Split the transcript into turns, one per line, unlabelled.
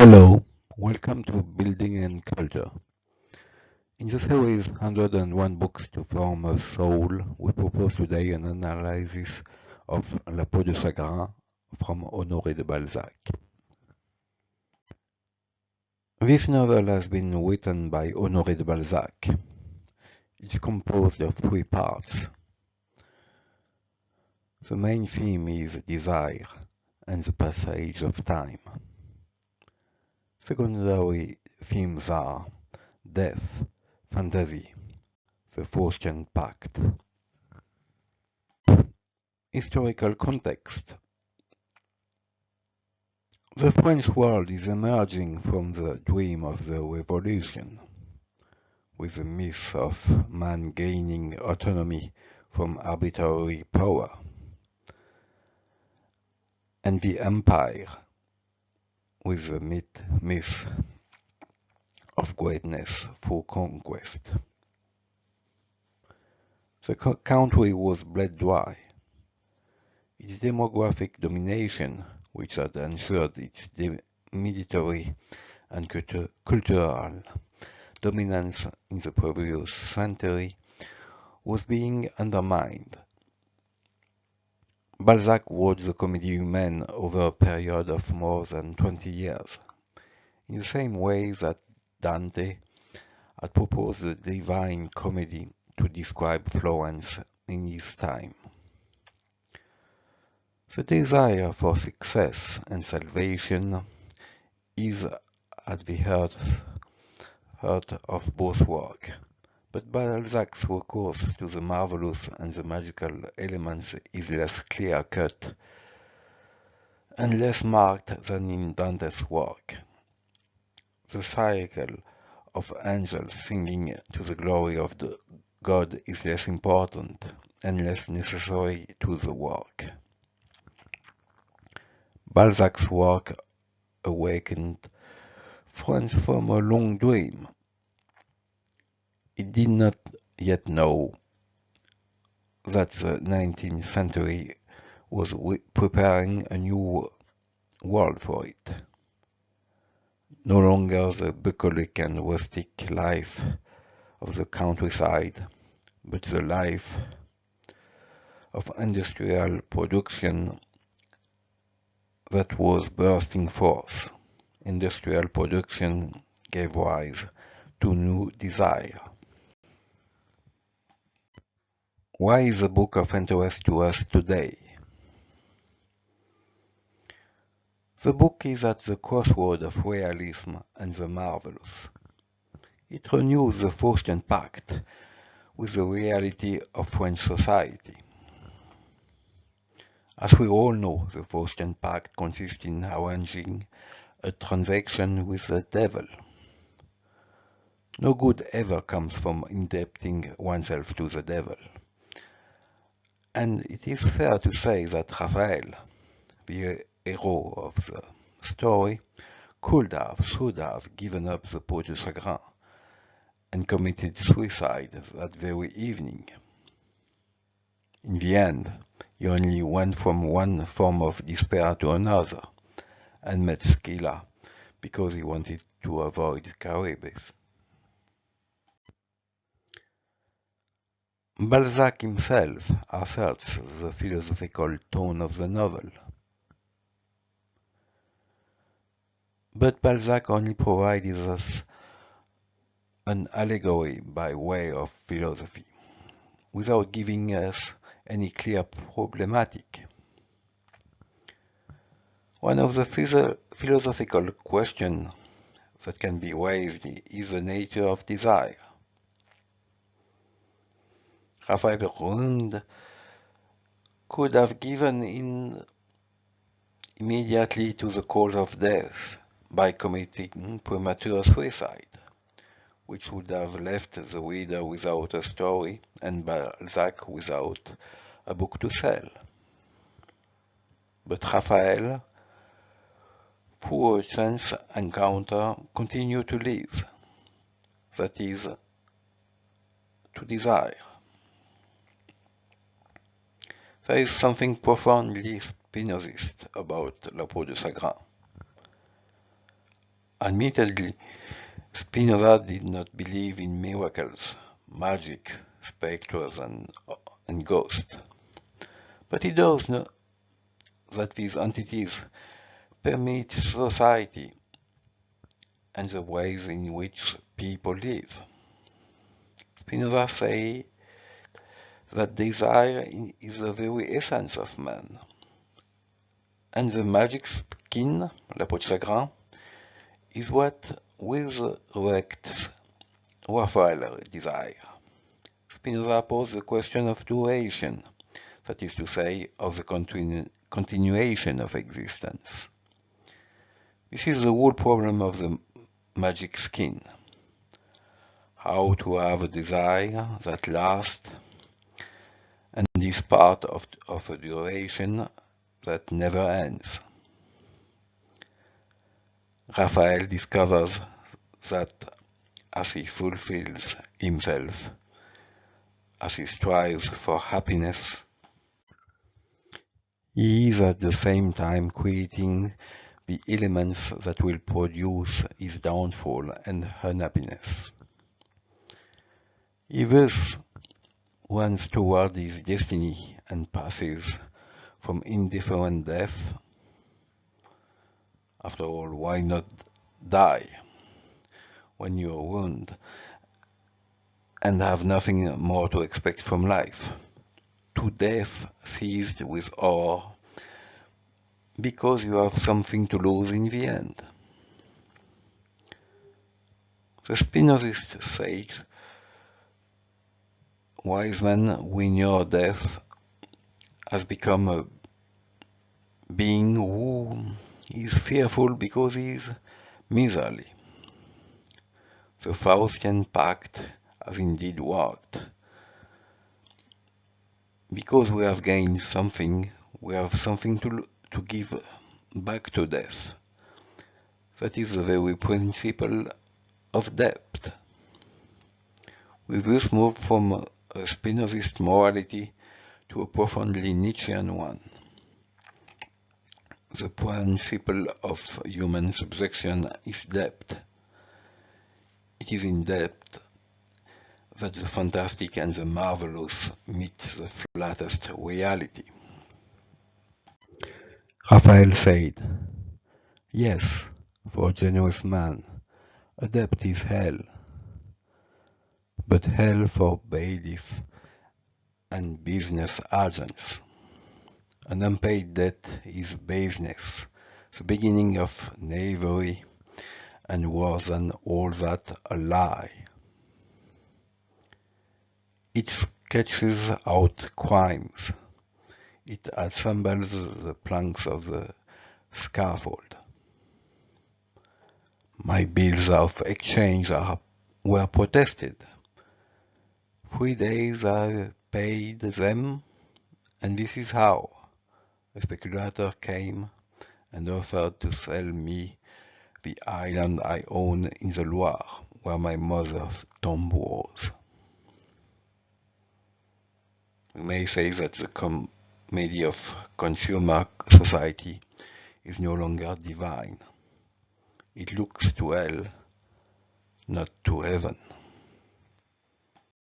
Hello, welcome to Building and Culture. In the series 101 Books to Form a Soul, we propose today an analysis of La peau de chagrin from Honoré de Balzac. This novel has been written by Honoré de Balzac. It's composed of three parts. The main theme is desire and the passage of time. Secondary themes are death, fantasy, the Faustian Pact. Historical context. The French world is emerging from the dream of the Revolution, with the myth of man gaining autonomy from arbitrary power, and the empire, with the myth of greatness through conquest. The country was bled dry. Its demographic domination, which had ensured its military and cultural dominance in the previous century, was being undermined. Balzac wrote the Comédie Humaine over a period of more than 20 years, in the same way that Dante had proposed the Divine Comedy to describe Florence in his time. The desire for success and salvation is at the heart of both work, but Balzac's recourse to the marvelous and the magical elements is less clear-cut and less marked than in Dante's work. The cycle of angels singing to the glory of the God is less important and less necessary to the work. Balzac's work awakened France from a long dream. It did not yet know that the 19th century was preparing a new world for it. No longer the bucolic and rustic life of the countryside, but the life of industrial production that was bursting forth. Industrial production gave rise to new desire. Why is the book of interest to us today? The book is at the crossroad of realism and the marvelous. It renews the Faustian Pact with the reality of French society. As we all know, the Faustian Pact consists in arranging a transaction with the devil. No good ever comes from indebting oneself to the devil. And it is fair to say that Raphael, the hero of the story, should have given up the peau de chagrin and committed suicide that very evening. In the end, he only went from one form of despair to another and met Scylla because he wanted to avoid Charybdis. Balzac himself asserts the philosophical tone of the novel. But Balzac only provides us an allegory by way of philosophy, without giving us any clear problematic. One of the philosophical questions that can be raised is the nature of desire. Raphael Rund could have given in immediately to the cause of death by committing premature suicide, which would have left the reader without a story and Balzac without a book to sell. But Raphael, through a chance encounter, continued to live, that is, to desire. There is something profoundly Spinozist about La peau de chagrin. Admittedly, Spinoza did not believe in miracles, magic, spectres, and ghosts. But he does know that these entities permeate society and the ways in which people live. Spinoza says that desire is the very essence of man, and the magic skin, la peau de chagrin, is what resurrects Raphael desire. Spinoza posed the question of duration, that is to say, of the continuation of existence. This is the whole problem of the magic skin. How to have a desire that lasts and is part of a duration that never ends. Raphael discovers that as he fulfills himself, as he strives for happiness, he is at the same time creating the elements that will produce his downfall and unhappiness. He thus runs toward his destiny and passes from indifferent death. After all, why not die when you are wounded and have nothing more to expect from life? To death seized with awe because you have something to lose in the end. The Spinozist sage, wise man who in your death has become a being who is fearful because he is miserly. The Faustian pact has indeed worked. Because we have gained something, we have something to give back to death. That is the very principle of debt. We thus move from a Spinozist morality to a profoundly Nietzschean one. The principle of human subjection is debt. It is in debt that the fantastic and the marvelous meet the flattest reality. Raphael said, yes, for a generous man, a debt is hell, but hell for bailiff and business agents. An unpaid debt is baseness, the beginning of knavery, and worse than all that, a lie. It sketches out crimes. It assembles the planks of the scaffold. My bills of exchange were protested. 3 days I paid them, and this is how. A speculator came and offered to sell me the island I own in the Loire, where my mother's tomb was. We may say that the comedy of consumer society is no longer divine. It looks to hell, not to heaven.